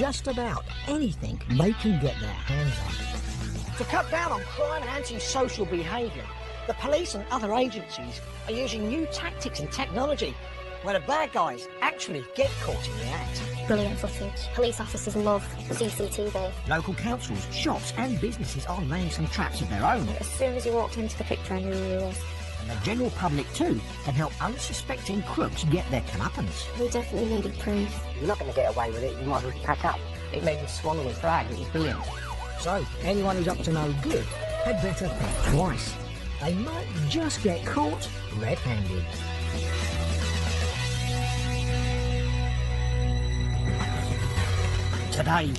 just about anything they can get their hands on. To cut down on crime and antisocial behaviour, the police and other agencies are using new tactics and technology where the bad guys actually get caught in the act. Brilliant footage. Police officers love CCTV. Local councils, shops and businesses are laying some traps of their own. As soon as you walked into the picture, I knew who he was. And the general public too can help unsuspecting crooks get their comeuppance. We definitely needed proof. You're not going to get away with it, you might as well pack up. It made me swallow his flag, it was brilliant. So, anyone who's up to no good had better think twice. They might just get caught red-handed. Today,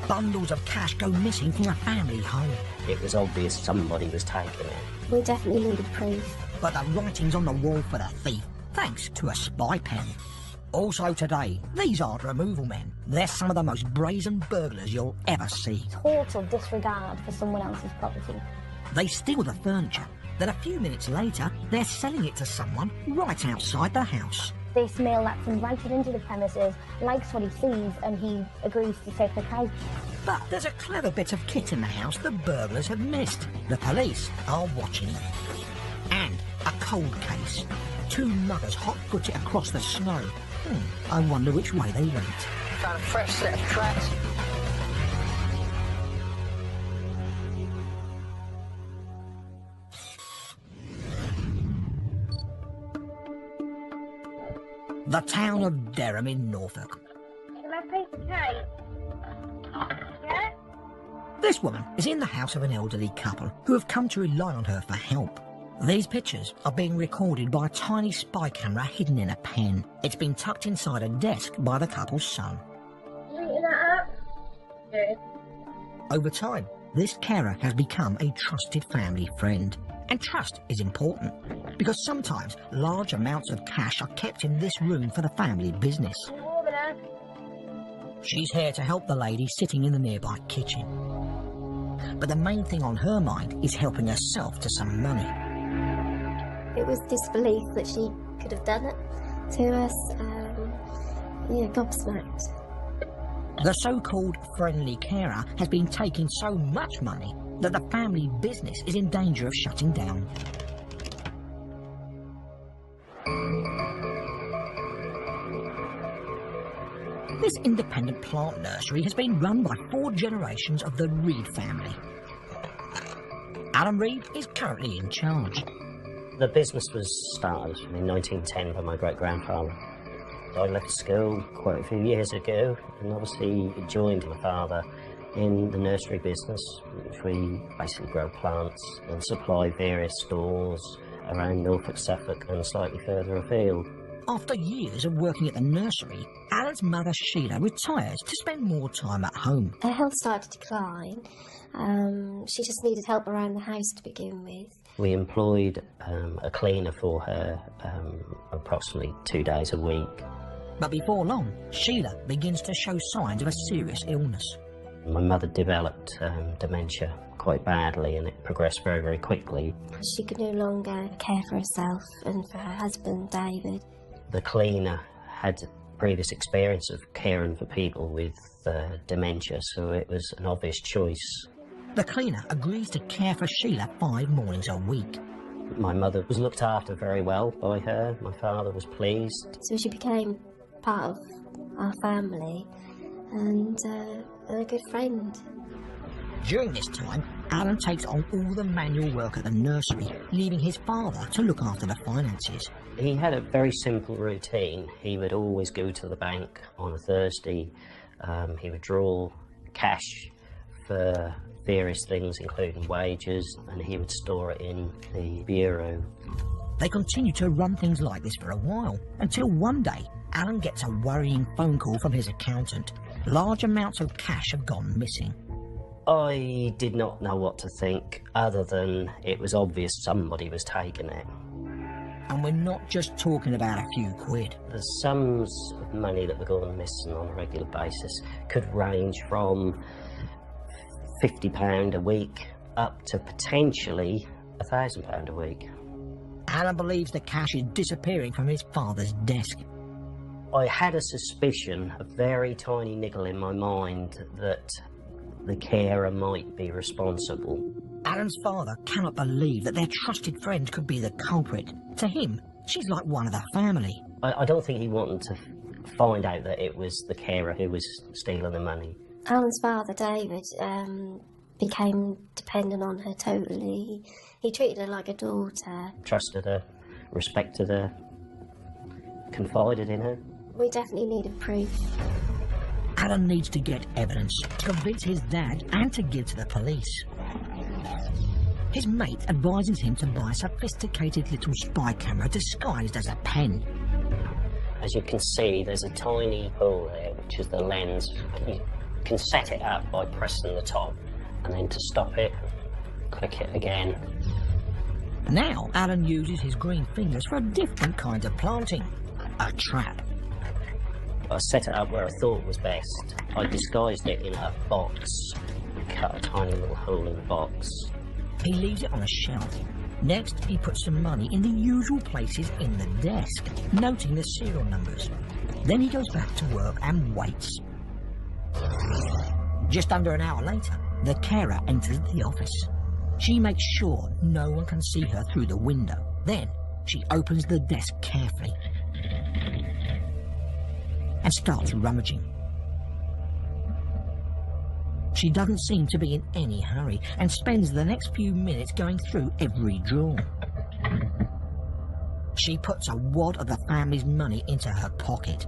bundles of cash go missing from a family home. It was obvious somebody was taking it. We definitely needed proof. But the writing's on the wall for the thief, thanks to a spy pen. Also today, these aren't removal men. They're some of the most brazen burglars you'll ever see. Total disregard for someone else's property. They steal the furniture, then a few minutes later, they're selling it to someone right outside the house. This male that's invited into the premises likes what he sees and he agrees to take the couch. But there's a clever bit of kit in the house the burglars have missed. The police are watching. And a cold case. Two muggers hot-foot it across the snow. I wonder which way they went. Found a fresh set of tracks. The town of Dereham in Norfolk. Can I piece of cake? Yeah? This woman is in the house of an elderly couple who have come to rely on her for help. These pictures are being recorded by a tiny spy camera hidden in a pen. It's been tucked inside a desk by the couple's son. Eating that up? Good. Over time, this carer has become a trusted family friend. And trust is important, because sometimes large amounts of cash are kept in this room for the family business. She's here to help the lady sitting in the nearby kitchen. But the main thing on her mind is helping herself to some money. It was disbelief that she could have done it to us. Gobsmacked. The so-called friendly carer has been taking so much money that the family business is in danger of shutting down. This independent plant nursery has been run by 4 generations of the Reed family. Alan Reed is currently in charge. The business was started in 1910 by my great-grandfather. I left school quite a few years ago and obviously joined my father in the nursery business, which we basically grow plants and supply various stores around Norfolk, Suffolk and slightly further afield. After years of working at the nursery, Alan's mother Sheila retires to spend more time at home. Her health started to decline. She just needed help around the house to begin with. We employed a cleaner for her approximately 2 days a week. But before long, Sheila begins to show signs of a serious illness. My mother developed dementia quite badly and it progressed very, very quickly. She could no longer care for herself and for her husband, David. The cleaner had previous experience of caring for people with dementia, so it was an obvious choice. The cleaner agrees to care for Sheila 5 mornings a week. My mother was looked after very well by her. My father was pleased. So she became part of our family and a good friend. During this time, Alan takes on all the manual work at the nursery, leaving his father to look after the finances. He had a very simple routine. He would always go to the bank on a Thursday. He would draw cash for various things, including wages, and he would store it in the bureau. They continue to run things like this for a while, until one day, Alan gets a worrying phone call from his accountant. Large amounts of cash have gone missing. I did not know what to think, other than it was obvious somebody was taking it. And we're not just talking about a few quid. The sums of money that were going missing on a regular basis could range from £50 a week up to potentially £1,000 a week. Alan believes the cash is disappearing from his father's desk. I had a suspicion, a very tiny niggle in my mind, that the carer might be responsible. Alan's father cannot believe that their trusted friend could be the culprit. To him, she's like one of the family. I don't think he wanted to find out that it was the carer who was stealing the money. Alan's father, David, became dependent on her totally. He treated her like a daughter. Trusted her, respected her, confided in her. We definitely needed proof. Alan needs to get evidence to convince his dad and to give to the police. His mate advises him to buy a sophisticated little spy camera disguised as a pen. As you can see, there's a tiny hole there, which is the lens. You can set it up by pressing the top, and then to stop it, click it again. Now Alan uses his green fingers for a different kind of planting. A trap. I set it up where I thought was best. I disguised it in a box, cut a tiny little hole in the box. He leaves it on a shelf. Next, he puts some money in the usual places in the desk, noting the serial numbers. Then he goes back to work and waits. Just under an hour later, the carer enters the office. She makes sure no one can see her through the window. Then, she opens the desk carefully and starts rummaging. She doesn't seem to be in any hurry and spends the next few minutes going through every drawer. She puts a wad of the family's money into her pocket.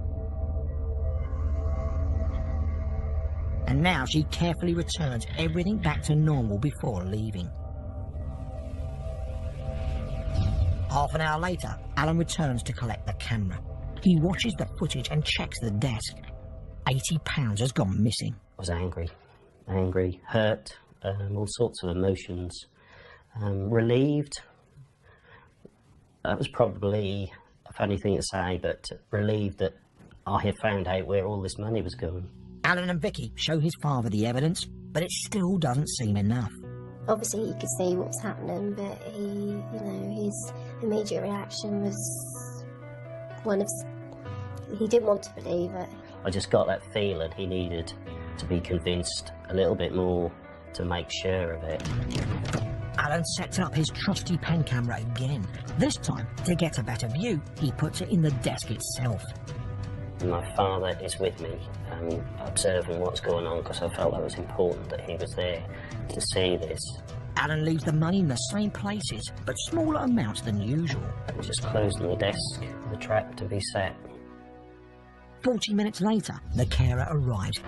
And now she carefully returns everything back to normal before leaving. Half an hour later, Alan returns to collect the camera. He watches the footage and checks the desk. £80 has gone missing. I was angry, hurt, all sorts of emotions. Relieved. That was probably a funny thing to say, but relieved that I had found out where all this money was going. Alan and Vicky show his father the evidence, but it still doesn't seem enough. Obviously, he could see what was happening, but his immediate reaction was one of... He didn't want to believe it. I just got that feeling he needed to be convinced a little bit more to make sure of it. Alan sets up his trusty pen camera again. This time, to get a better view, he puts it in the desk itself. My father is with me, observing what's going on, because I felt that was important that he was there to see this. Alan leaves the money in the same places, but smaller amounts than usual. Just closing the desk, the trap to be set. 40 minutes later, the carer arrives.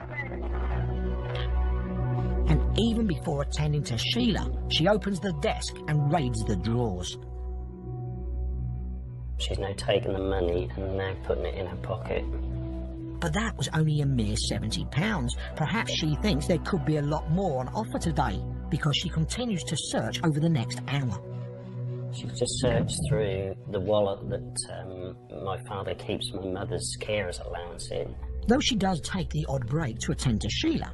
And even before attending to Sheila, she opens the desk and raids the drawers. She's now taken the money and now putting it in her pocket. But that was only a mere £70. Perhaps she thinks there could be a lot more on offer today, because she continues to search over the next hour. She's just searched through the wallet that my father keeps my mother's carer's allowance in. Though she does take the odd break to attend to Sheila.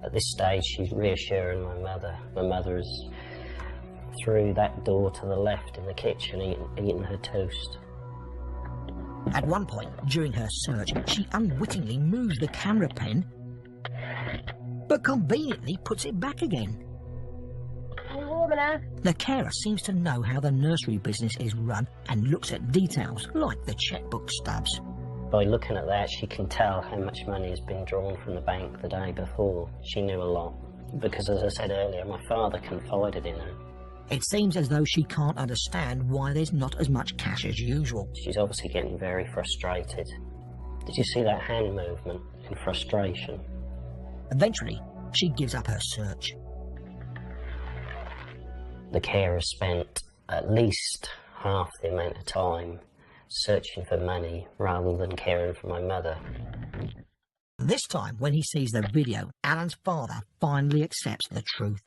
At this stage, she's reassuring my mother. My mother is through that door to the left in the kitchen eating her toast. At one point, during her search, she unwittingly moves the camera pen, but conveniently puts it back again. The carer seems to know how the nursery business is run and looks at details like the checkbook stubs. By looking at that, she can tell how much money has been drawn from the bank the day before. She knew a lot, because as I said earlier, my father confided in her. It seems as though she can't understand why there's not as much cash as usual. She's obviously getting very frustrated. Did you see that hand movement in frustration? Eventually, she gives up her search. The carer spent at least half the amount of time searching for money rather than caring for my mother. This time, when he sees the video, Alan's father finally accepts the truth.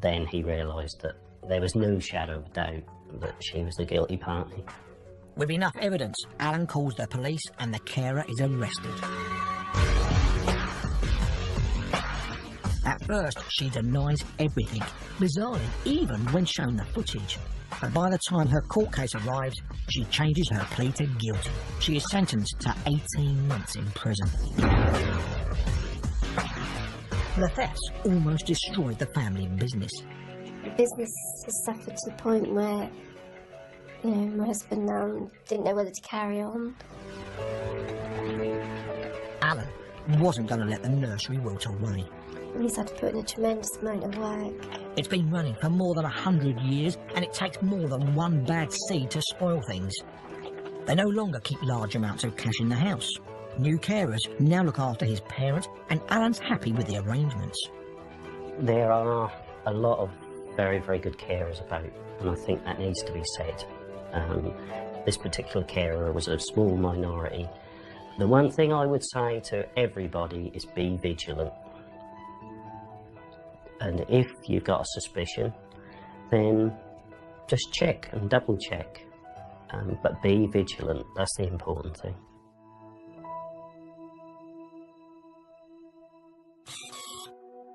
Then he realised that there was no shadow of doubt that she was the guilty party. With enough evidence, Alan calls the police and the carer is arrested. At first, she denies everything, bizarrely, even when shown the footage. But by the time her court case arrives, she changes her plea to guilty. She is sentenced to 18 months in prison. The thefts almost destroyed the family business. The business has suffered to the point where, you know, my husband now didn't know whether to carry on. Alan wasn't going to let the nursery wilt away. He's had to put in a tremendous amount of work. It's been running for more than 100 years, and it takes more than one bad seed to spoil things. They no longer keep large amounts of cash in the house. New carers now look after his parents, and Alan's happy with the arrangements. There are a lot of very, very good carers about, and I think that needs to be said. This particular carer was a small minority. The one thing I would say to everybody is be vigilant. And if you've got a suspicion, then just check and double check. But be vigilant, that's the important thing.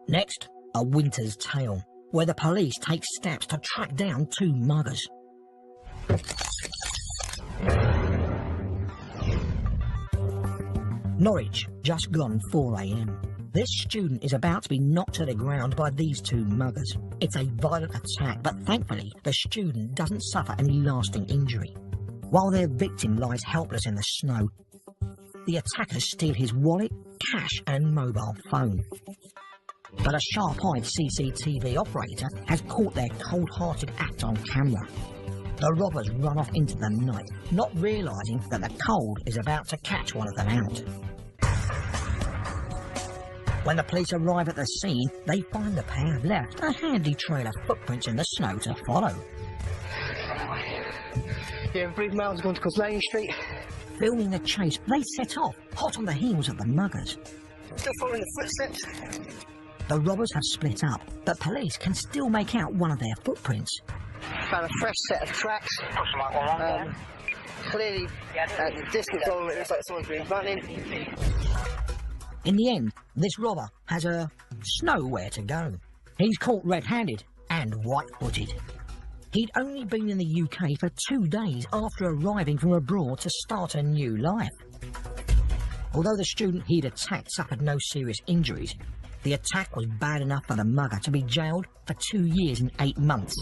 Next, A Winter's Tale, where the police take steps to track down two muggers. Norwich, just gone 4 AM. This student is about to be knocked to the ground by these two muggers. It's a violent attack, but thankfully the student doesn't suffer any lasting injury. While their victim lies helpless in the snow, the attackers steal his wallet, cash and mobile phone. But a sharp-eyed CCTV operator has caught their cold-hearted act on camera. The robbers run off into the night, not realising that the cold is about to catch one of them out. When the police arrive at the scene, they find the pair have left a handy trail of footprints in the snow to follow. Yeah, brief miles going to Coslane Street. Filming the chase, they set off, hot on the heels of the muggers. Still following the footsteps. The robbers have split up, but police can still make out one of their footprints. Found a fresh set of tracks. Clearly, at the distance on it looks like someone's been running. In the end, this robber has nowhere to go. He's caught red-handed and white-footed. He'd only been in the UK for 2 days after arriving from abroad to start a new life. Although the student he'd attacked suffered no serious injuries, the attack was bad enough for the mugger to be jailed for 2 years and 8 months.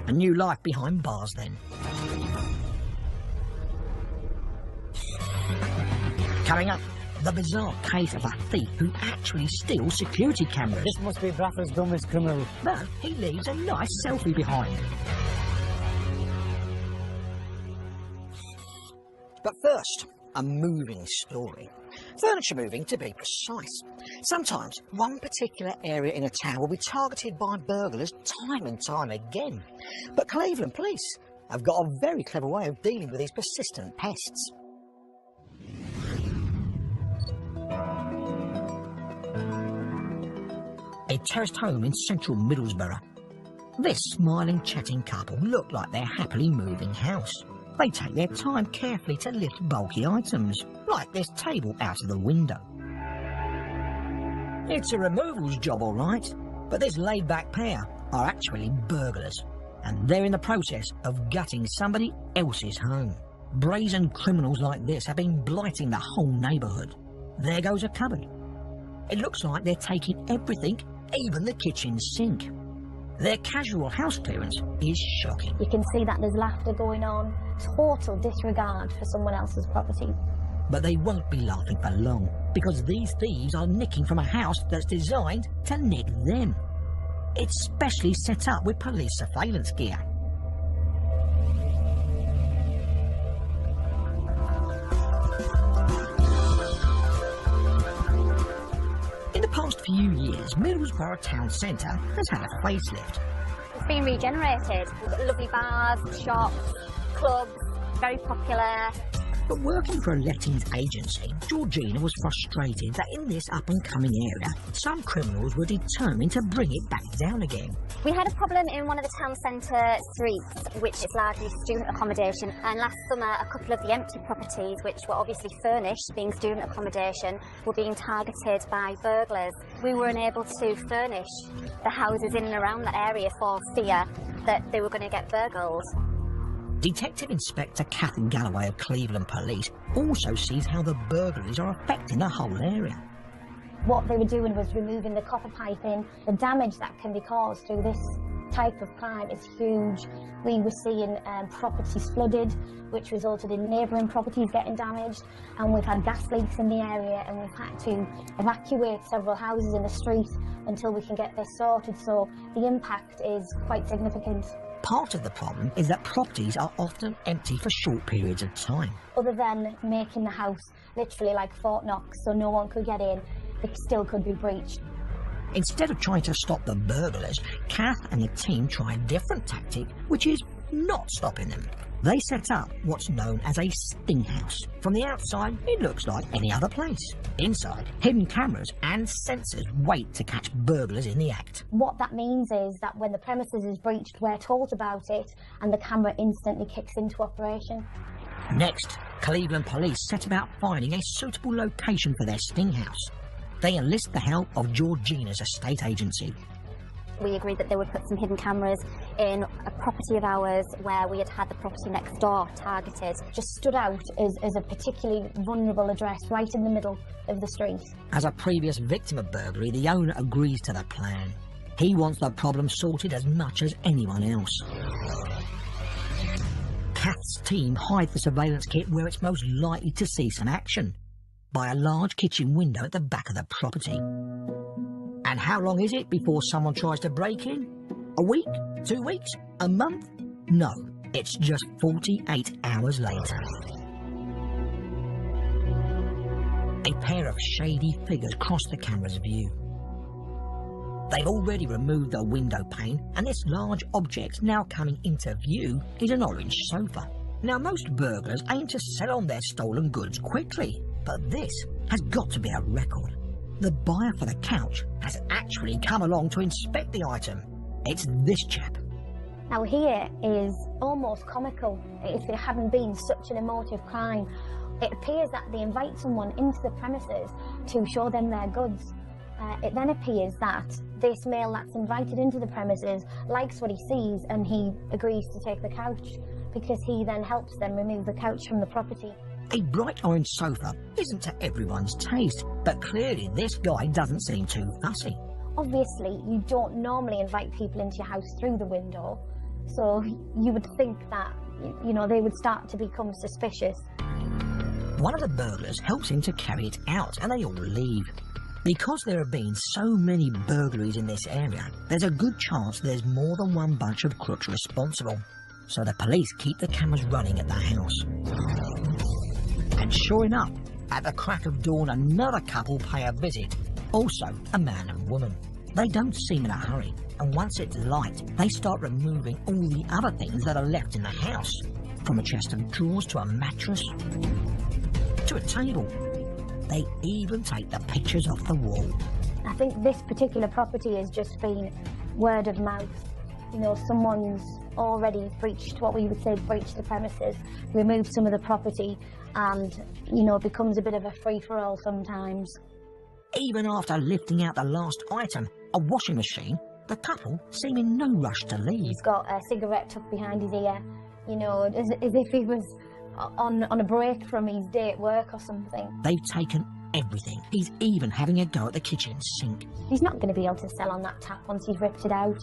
A new life behind bars then. Coming up, the bizarre case of a thief who actually steals security cameras. This must be Bradford's dumbest criminal. But he leaves a nice selfie behind. But first, a moving story. Furniture moving, to be precise. Sometimes one particular area in a town will be targeted by burglars time and time again. But Cleveland police have got a very clever way of dealing with these persistent pests. A terraced home in central Middlesbrough. This smiling, chatting couple look like they're happily moving house. They take their time carefully to lift bulky items, like this table out of the window. It's a removals job, all right, but this laid-back pair are actually burglars, and they're in the process of gutting somebody else's home. Brazen criminals like this have been blighting the whole neighbourhood. There goes a cupboard. It looks like they're taking everything, even the kitchen sink. Their casual house clearance is shocking. You can see that there's laughter going on, total disregard for someone else's property. But they won't be laughing for long, because these thieves are nicking from a house that's designed to nick them. It's specially set up with police surveillance gear. In the past few years, Middlesbrough town centre has had a facelift. It's been regenerated. We've got lovely bars, shops, clubs, very popular. But working for a lettings agency, Georgina was frustrated that in this up-and-coming area, some criminals were determined to bring it back down again. We had a problem in one of the town centre streets, which is largely student accommodation, and last summer a couple of the empty properties, which were obviously furnished, being student accommodation, were being targeted by burglars. We were unable to furnish the houses in and around that area for fear that they were going to get burgled. Detective Inspector Catherine Galloway of Cleveland Police also sees how the burglaries are affecting the whole area. What they were doing was removing the copper piping. The damage that can be caused through this type of crime is huge. We were seeing properties flooded, which resulted in neighbouring properties getting damaged, and we've had gas leaks in the area, and we've had to evacuate several houses in the street until we can get this sorted, so the impact is quite significant. Part of the problem is that properties are often empty for short periods of time. Other than making the house literally like Fort Knox so no one could get in, it still could be breached. Instead of trying to stop the burglars, Kath and the team try a different tactic, which is not stopping them. They set up what's known as a sting house. From the outside, it looks like any other place. Inside, hidden cameras and sensors wait to catch burglars in the act. What that means is that when the premises is breached, we're told about it and the camera instantly kicks into operation. Next, Cleveland Police set about finding a suitable location for their sting house. They enlist the help of Georgina's estate agency. We agreed that they would put some hidden cameras in a property of ours where we had the property next door targeted. Just stood out as a particularly vulnerable address right in the middle of the street. As a previous victim of burglary, the owner agrees to the plan. He wants the problem sorted as much as anyone else. Kath's team hide the surveillance kit where it's most likely to see some action, by a large kitchen window at the back of the property. And how long is it before someone tries to break in? A week? 2 weeks? A month? No, it's just 48 hours later. A pair of shady figures cross the camera's view. They've already removed the window pane, and this large object now coming into view is an orange sofa. Now, most burglars aim to sell on their stolen goods quickly, but this has got to be a record. The buyer for the couch has actually come along to inspect the item. It's this chap. Now here is almost comical if it hadn't been such an emotive crime. It appears that they invite someone into the premises to show them their goods. It then appears that this male that's invited into the premises likes what he sees and he agrees to take the couch, because he then helps them remove the couch from the property. A bright orange sofa isn't to everyone's taste, but clearly this guy doesn't seem too fussy. Obviously, you don't normally invite people into your house through the window, so you would think that, you know, they would start to become suspicious. One of the burglars helps him to carry it out, and they all leave. Because there have been so many burglaries in this area, there's a good chance there's more than one bunch of crooks responsible. So the police keep the cameras running at the house. And sure enough, at the crack of dawn, another couple pay a visit, also a man and woman. They don't seem in a hurry, and once it's light, they start removing all the other things that are left in the house, from a chest of drawers to a mattress to a table. They even take the pictures off the wall. I think this particular property has just been word of mouth. You know, someone's already breached, what we would say, breached the premises, removed some of the property, and, you know, it becomes a bit of a free-for-all sometimes. Even after lifting out the last item, a washing machine, the couple seem in no rush to leave. He's got a cigarette tucked behind his ear, you know, as if he was on a break from his day at work or something. They've taken everything. He's even having a go at the kitchen sink. He's not going to be able to sell on that tap once he's ripped it out,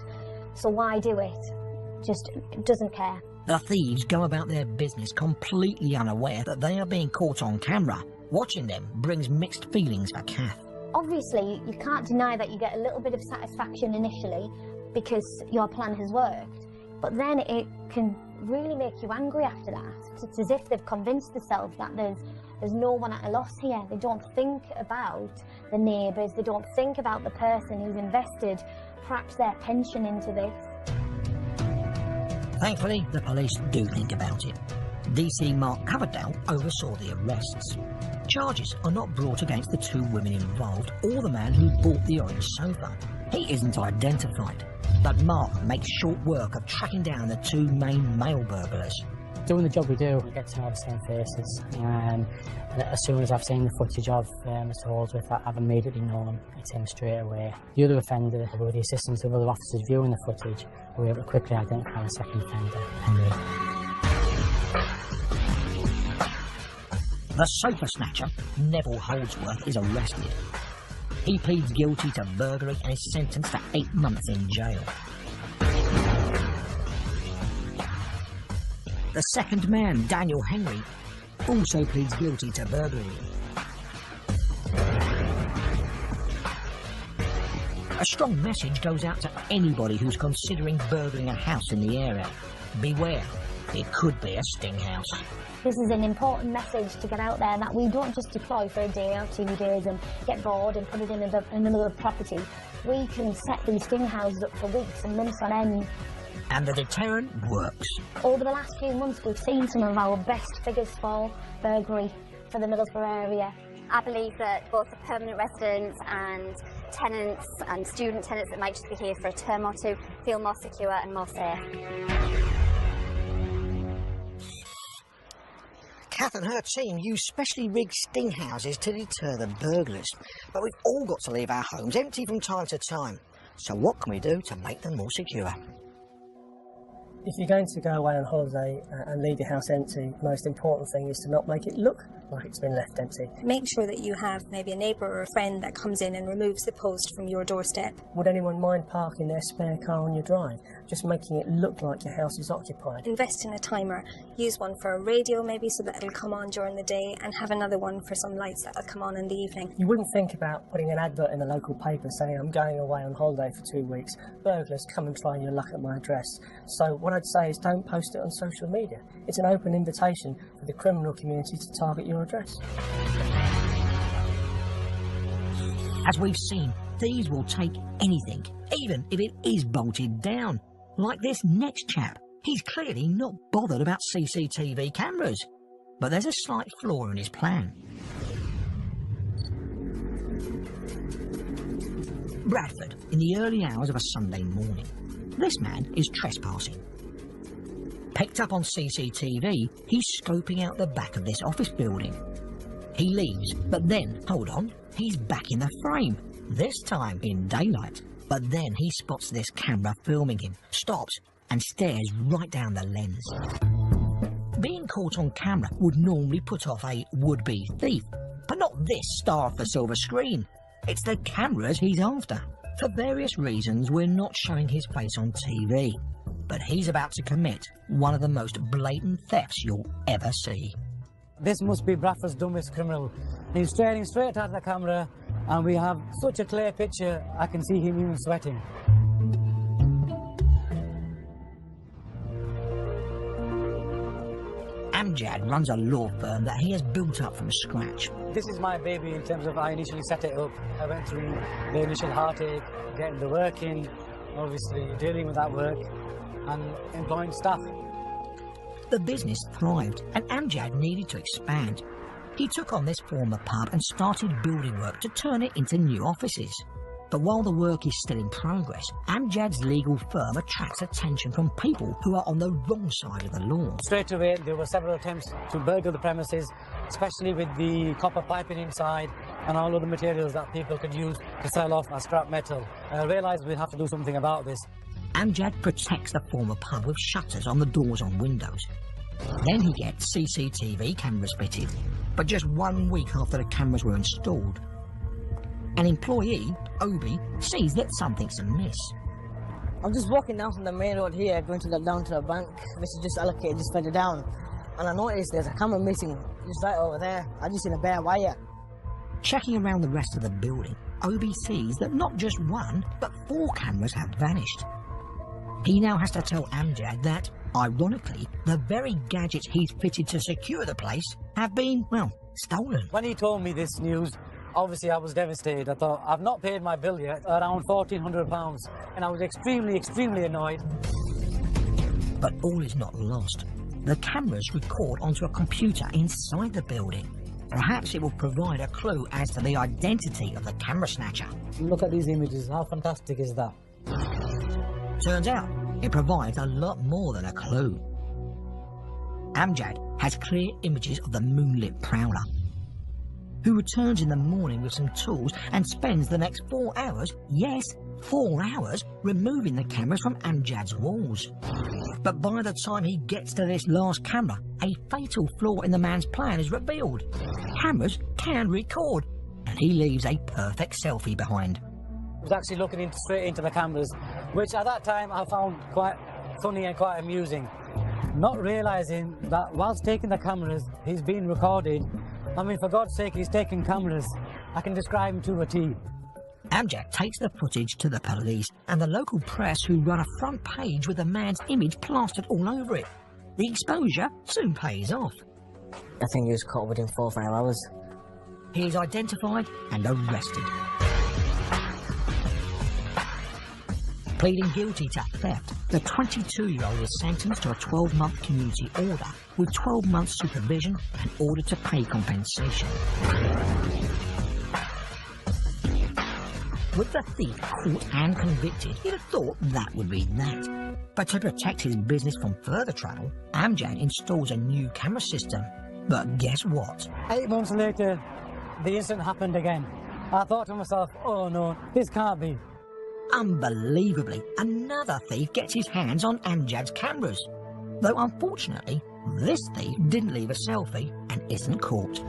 so why do it? Just doesn't care. The thieves go about their business completely unaware that they are being caught on camera. Watching them brings mixed feelings for Kath. Obviously, you can't deny that you get a little bit of satisfaction initially because your plan has worked, but then it can really make you angry after that. It's as if they've convinced themselves that there's no one at a loss here. They don't think about the neighbours, they don't think about the person who's invested perhaps their pension into this. Thankfully, the police do think about it. DC Mark Coverdale oversaw the arrests. Charges are not brought against the 2 women involved or the man who bought the orange sofa. He isn't identified, but Mark makes short work of tracking down the 2 main male burglars. Doing the job we do, we get to know the same faces. And as soon as I've seen the footage of Mr. Holdsworth, I've immediately known it's him straight away. The other offender, with the assistance of other officers viewing the footage, we were able to quickly identify the second offender, Henry. The sofa snatcher, Neville Holdsworth, is arrested. He pleads guilty to burglary and is sentenced to 8 months in jail. The second man, Daniel Henry, also pleads guilty to burglary. A strong message goes out to anybody who's considering burgling a house in the area. Beware, it could be a sting house. This is an important message to get out there, that we don't just deploy for a day or 2 days and get bored and put it in another property. We can set these sting houses up for weeks and months on end. And the deterrent works. Over the last few months, we've seen some of our best figures for burglary for the Middlesbrough area. I believe that both the permanent residents and tenants and student tenants that might just be here for a term or 2 feel more secure and more safe. Kath and her team use specially rigged sting houses to deter the burglars. But we've all got to leave our homes empty from time to time. So what can we do to make them more secure? If you're going to go away on holiday and leave your house empty, the most important thing is to not make it look like it's been left empty. Make sure that you have maybe a neighbour or a friend that comes in and removes the post from your doorstep. Would anyone mind parking their spare car on your drive? Just making it look like your house is occupied. Invest in a timer. Use one for a radio maybe so that it'll come on during the day, and have another one for some lights that'll come on in the evening. You wouldn't think about putting an advert in the local paper saying I'm going away on holiday for 2 weeks. Burglars, come and try your luck at my address. So what I'd say is don't post it on social media. It's an open invitation for the criminal community to target your address. As we've seen, thieves will take anything, even if it is bolted down. Like this next chap. He's clearly not bothered about CCTV cameras. But there's a slight flaw in his plan. Bradford, in the early hours of a Sunday morning. This man is trespassing. Picked up on CCTV, he's scoping out the back of this office building. He leaves, but then, hold on, he's back in the frame. This time in daylight. But then he spots this camera filming him, stops and stares right down the lens. Being caught on camera would normally put off a would-be thief, but not this star of the silver screen. It's the cameras he's after. For various reasons, we're not showing his face on TV, but he's about to commit one of the most blatant thefts you'll ever see. This must be Bradford's dumbest criminal. He's staring straight at the camera, and we have such a clear picture, I can see him even sweating. Amjad runs a law firm that he has built up from scratch. This is my baby in terms of I initially set it up. I went through the initial heartache, getting the work in, obviously dealing with that work, and employing staff. The business thrived, and Amjad needed to expand. He took on this former pub and started building work to turn it into new offices. But while the work is still in progress, Amjad's legal firm attracts attention from people who are on the wrong side of the law. Straight away, there were several attempts to burgle the premises, especially with the copper piping inside and all of the materials that people could use to sell off as scrap metal. I realised we'd have to do something about this. Amjad protects the former pub with shutters on the doors and windows. Then he gets CCTV cameras fitted. But just 1 week after the cameras were installed, an employee, Obi, sees that something's amiss. I'm just walking down from the main road here, going down to the bank, which is just allocated just further down. And I noticed there's a camera missing, just right over there. I just seen a bare wire. Checking around the rest of the building, Obi sees that not just 1, but 4 cameras have vanished. He now has to tell Amjad that, ironically, the very gadgets he's fitted to secure the place have been, well, stolen. When he told me this news, obviously I was devastated. I thought, I've not paid my bill yet, around £1,400, and I was extremely, extremely annoyed. But all is not lost. The cameras record onto a computer inside the building. Perhaps it will provide a clue as to the identity of the camera snatcher. Look at these images, how fantastic is that? Turns out, it provides a lot more than a clue. Amjad has clear images of the moonlit prowler, who returns in the morning with some tools and spends the next 4 hours, yes, 4 hours, removing the cameras from Amjad's walls. But by the time he gets to this last camera, a fatal flaw in the man's plan is revealed. Cameras can record, and he leaves a perfect selfie behind. I was actually looking straight into the cameras, which at that time I found quite funny and quite amusing. Not realising that whilst taking the cameras, he's being recorded. I mean, for God's sake, he's taking cameras. I can describe him to a T. Amjad takes the footage to the police and the local press, who run a front page with the man's image plastered all over it. The exposure soon pays off. I think he was caught within 4 or 5 hours. He is identified and arrested. Pleading guilty to theft, the 22-year-old is sentenced to a 12-month community order with 12 months supervision and ordered to pay compensation. With the thief caught and convicted, you'd have thought that would be that. But to protect his business from further trouble, Amjad installs a new camera system. But guess what? 8 months later, the incident happened again. I thought to myself, oh no, this can't be. Unbelievably, another thief gets his hands on Amjad's cameras. Though unfortunately, this thief didn't leave a selfie and isn't caught.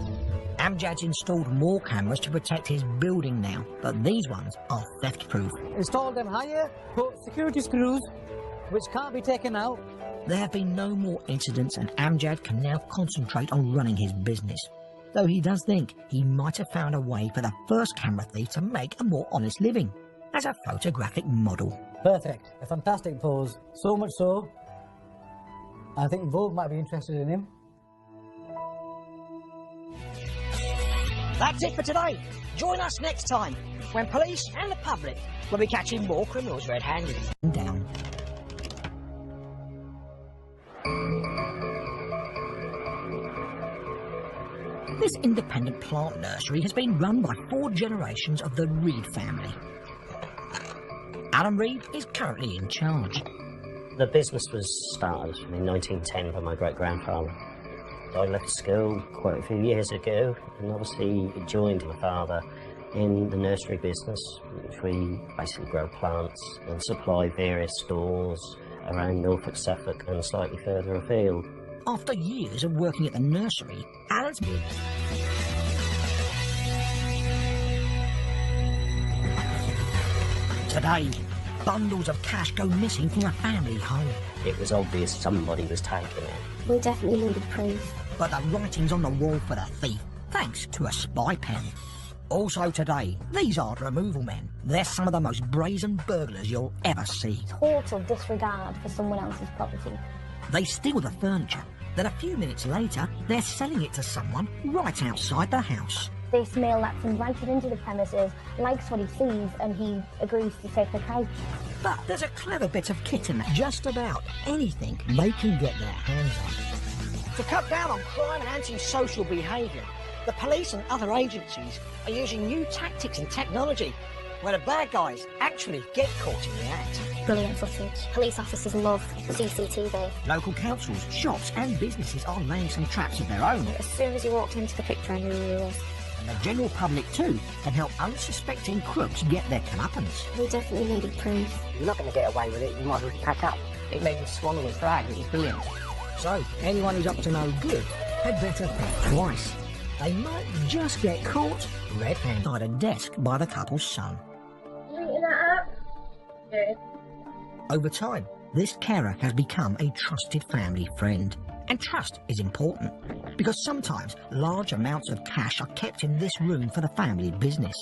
Amjad's installed more cameras to protect his building now, but these ones are theft-proof. Installed them higher, put security screws, which can't be taken out. There have been no more incidents, and Amjad can now concentrate on running his business. Though he does think he might have found a way for the first camera thief to make a more honest living, as a photographic model. Perfect. A fantastic pose. So much so, I think Vogue might be interested in him. That's it for today. Join us next time, when police and the public will be catching more criminals red-handed. Down. This independent plant nursery has been run by 4 generations of the Reed family. Alan Reed is currently in charge. The business was started in 1910 by my great-grandfather. I left school quite a few years ago and obviously joined my father in the nursery business, which we basically grow plants and supply various stores around Norfolk, Suffolk and slightly further afield. After years of working at the nursery, Alan's been... Today, bundles of cash go missing from a family home. It was obvious somebody was taking it. We definitely needed proof. But the writing's on the wall for the thief, thanks to a spy pen. Also today, these aren't removal men. They're some of the most brazen burglars you'll ever see. Total disregard for someone else's property. They steal the furniture, then a few minutes later, they're selling it to someone right outside the house. This male that's invited into the premises likes what he sees and he agrees to take the couch. But there's a clever bit of kit in there. Just about anything they can get their hands on. To cut down on crime and antisocial behaviour, the police and other agencies are using new tactics and technology where the bad guys actually get caught in the act. Brilliant footage. Police officers love CCTV. Local councils, shops and businesses are laying some traps of their own. As soon as you walked into the picture, I knew who he was. And the general public too can help unsuspecting crooks get their comeuppance. We definitely needed proof. You're not going to get away with it, you might as well pack up. It made him swallow his flag, it was brilliant. So, anyone who's up to no good had better think twice. They might just get caught red-handed at a desk by the couple's son. Eating that up? Good. Over time, this carer has become a trusted family friend. And trust is important, because sometimes large amounts of cash are kept in this room for the family business.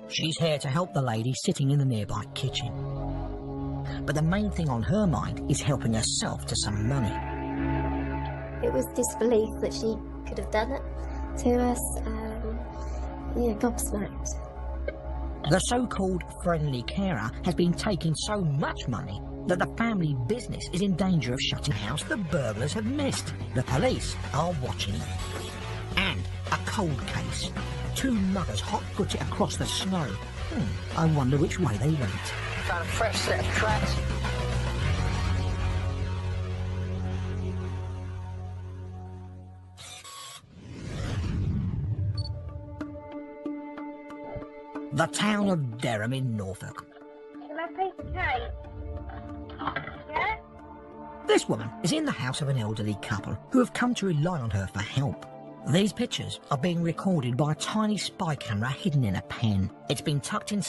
She's here to help the lady sitting in the nearby kitchen. But the main thing on her mind is helping herself to some money. It was disbelief that she could have done it to us. Gobsmacked. The so-called friendly carer has been taking so much money, that the family business is in danger of shutting the house the burglars have missed. The police are watching. And a cold case. 2 muggers hot-footed across the snow. I wonder which way they went. Found a fresh set of tracks. The town of Dereham in Norfolk. Shall I piece of cake? Yeah? This woman is in the house of an elderly couple who have come to rely on her for help. These pictures are being recorded by a tiny spy camera hidden in a pen. It's been tucked in